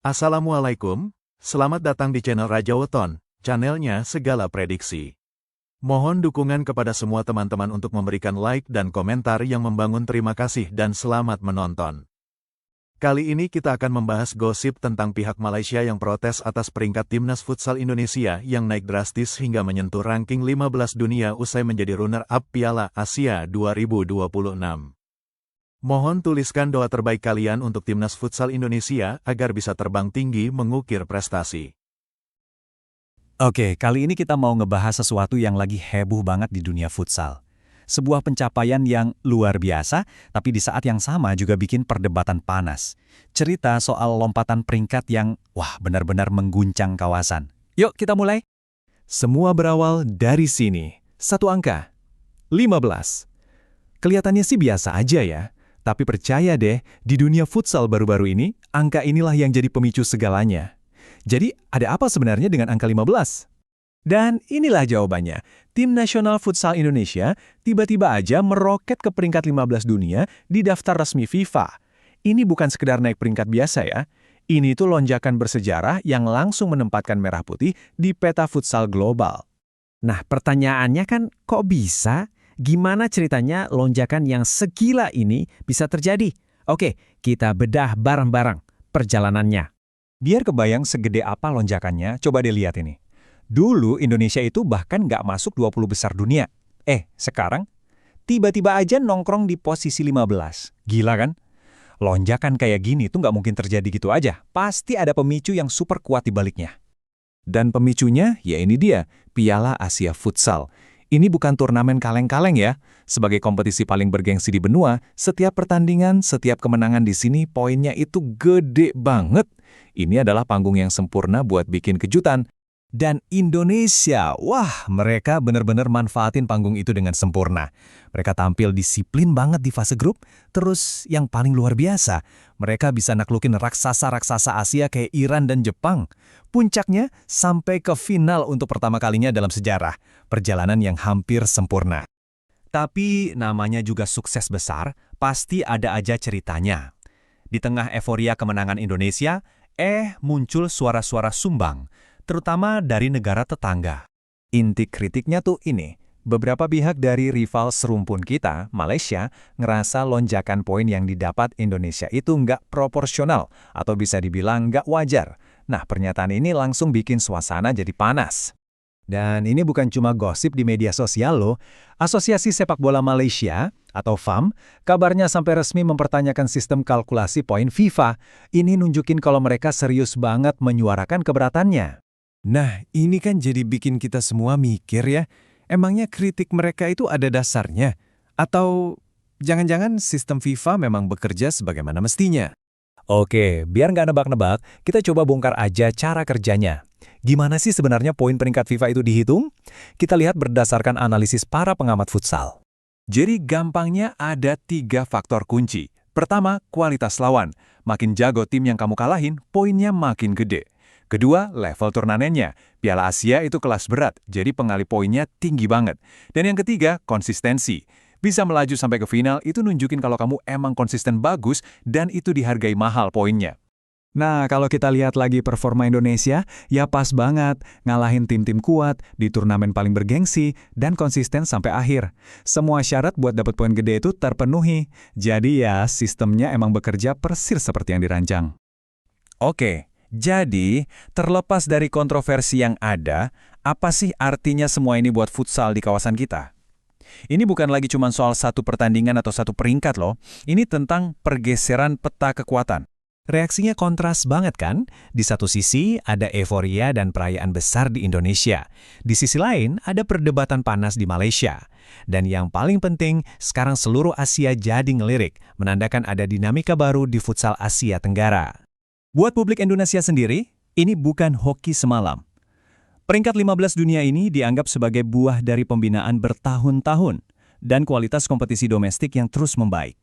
Assalamualaikum, selamat datang di channel Raja Weton, channelnya segala prediksi. Mohon dukungan kepada semua teman-teman untuk memberikan like dan komentar yang membangun. Terima kasih dan selamat menonton. Kali ini kita akan membahas gosip tentang pihak Malaysia yang protes atas peringkat Timnas Futsal Indonesia yang naik drastis hingga menyentuh ranking 15 dunia usai menjadi runner-up Piala Asia 2026. Mohon tuliskan doa terbaik kalian untuk Timnas Futsal Indonesia agar bisa terbang tinggi mengukir prestasi. Oke, kali ini kita mau ngebahas sesuatu yang lagi heboh banget di dunia futsal. Sebuah pencapaian yang luar biasa, tapi di saat yang sama juga bikin perdebatan panas. Cerita soal lompatan peringkat yang, benar-benar mengguncang kawasan. Yuk kita mulai. Semua berawal dari sini. Satu angka, 15. Kelihatannya sih biasa aja ya. Tapi percaya deh, di dunia futsal baru-baru ini, angka inilah yang jadi pemicu segalanya. Jadi, ada apa sebenarnya dengan angka 15? Dan inilah jawabannya. Tim Nasional Futsal Indonesia tiba-tiba aja meroket ke peringkat 15 dunia di daftar resmi FIFA. Ini bukan sekedar naik peringkat biasa ya. Ini tuh lonjakan bersejarah yang langsung menempatkan Merah Putih di peta futsal global. Nah, pertanyaannya kan kok bisa? Gimana ceritanya lonjakan yang segila ini bisa terjadi? Oke, kita bedah bareng-bareng perjalanannya. Biar kebayang segede apa lonjakannya, coba dilihat ini. Dulu Indonesia itu bahkan nggak masuk 20 besar dunia. Sekarang tiba-tiba aja nongkrong di posisi 15. Gila kan? Lonjakan kayak gini tuh nggak mungkin terjadi gitu aja. Pasti ada pemicu yang super kuat di baliknya. Dan pemicunya, ya ini dia, Piala Asia Futsal. Ini bukan turnamen kaleng-kaleng ya. Sebagai kompetisi paling bergengsi di benua, setiap pertandingan, setiap kemenangan di sini poinnya itu gede banget. Ini adalah panggung yang sempurna buat bikin kejutan. Dan Indonesia, mereka benar-benar manfaatin panggung itu dengan sempurna. Mereka tampil disiplin banget di fase grup, terus yang paling luar biasa, mereka bisa naklukin raksasa-raksasa Asia kayak Iran dan Jepang. Puncaknya sampai ke final untuk pertama kalinya dalam sejarah, perjalanan yang hampir sempurna. Tapi namanya juga sukses besar, pasti ada aja ceritanya. Di tengah euforia kemenangan Indonesia, muncul suara-suara sumbang, terutama dari negara tetangga. Inti kritiknya tuh ini, beberapa pihak dari rival serumpun kita, Malaysia, ngerasa lonjakan poin yang didapat Indonesia itu nggak proporsional, atau bisa dibilang nggak wajar. Nah, pernyataan ini langsung bikin suasana jadi panas. Dan ini bukan cuma gosip di media sosial loh. Asosiasi Sepak Bola Malaysia, atau FAM, kabarnya sampai resmi mempertanyakan sistem kalkulasi poin FIFA. Ini nunjukin kalau mereka serius banget menyuarakan keberatannya. Nah, ini kan jadi bikin kita semua mikir ya, emangnya kritik mereka itu ada dasarnya? Atau jangan-jangan sistem FIFA memang bekerja sebagaimana mestinya? Oke, biar nggak nebak-nebak, kita coba bongkar aja cara kerjanya. Gimana sih sebenarnya poin peringkat FIFA itu dihitung? Kita lihat berdasarkan analisis para pengamat futsal. Jadi gampangnya ada 3 faktor kunci. Pertama, kualitas lawan. Makin jago tim yang kamu kalahin, poinnya makin gede. Kedua, level turnamennya. Piala Asia itu kelas berat, jadi pengali poinnya tinggi banget. Dan yang ketiga, konsistensi. Bisa melaju sampai ke final itu nunjukin kalau kamu emang konsisten bagus dan itu dihargai mahal poinnya. Nah, kalau kita lihat lagi performa Indonesia, ya pas banget. Ngalahin tim-tim kuat, di turnamen paling bergengsi, dan konsisten sampai akhir. Semua syarat buat dapat poin gede itu terpenuhi. Jadi ya, sistemnya emang bekerja persis seperti yang dirancang. Oke. Jadi, terlepas dari kontroversi yang ada, apa sih artinya semua ini buat futsal di kawasan kita? Ini bukan lagi cuma soal satu pertandingan atau satu peringkat loh, ini tentang pergeseran peta kekuatan. Reaksinya kontras banget kan? Di satu sisi ada euforia dan perayaan besar di Indonesia. Di sisi lain ada perdebatan panas di Malaysia. Dan yang paling penting, sekarang seluruh Asia jadi ngelirik, menandakan ada dinamika baru di futsal Asia Tenggara. Buat publik Indonesia sendiri, ini bukan hoki semalam. Peringkat 15 dunia ini dianggap sebagai buah dari pembinaan bertahun-tahun dan kualitas kompetisi domestik yang terus membaik.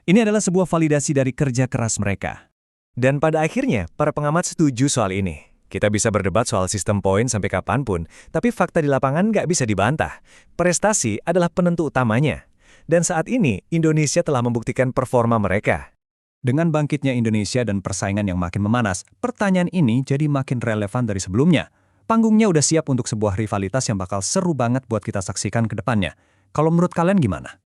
Ini adalah sebuah validasi dari kerja keras mereka. Dan pada akhirnya, para pengamat setuju soal ini. Kita bisa berdebat soal sistem poin sampai kapanpun, tapi fakta di lapangan nggak bisa dibantah. Prestasi adalah penentu utamanya. Dan saat ini, Indonesia telah membuktikan performa mereka. Dengan bangkitnya Indonesia dan persaingan yang makin memanas, pertanyaan ini jadi makin relevan dari sebelumnya. Panggungnya udah siap untuk sebuah rivalitas yang bakal seru banget buat kita saksikan ke depannya. Kalau menurut kalian gimana?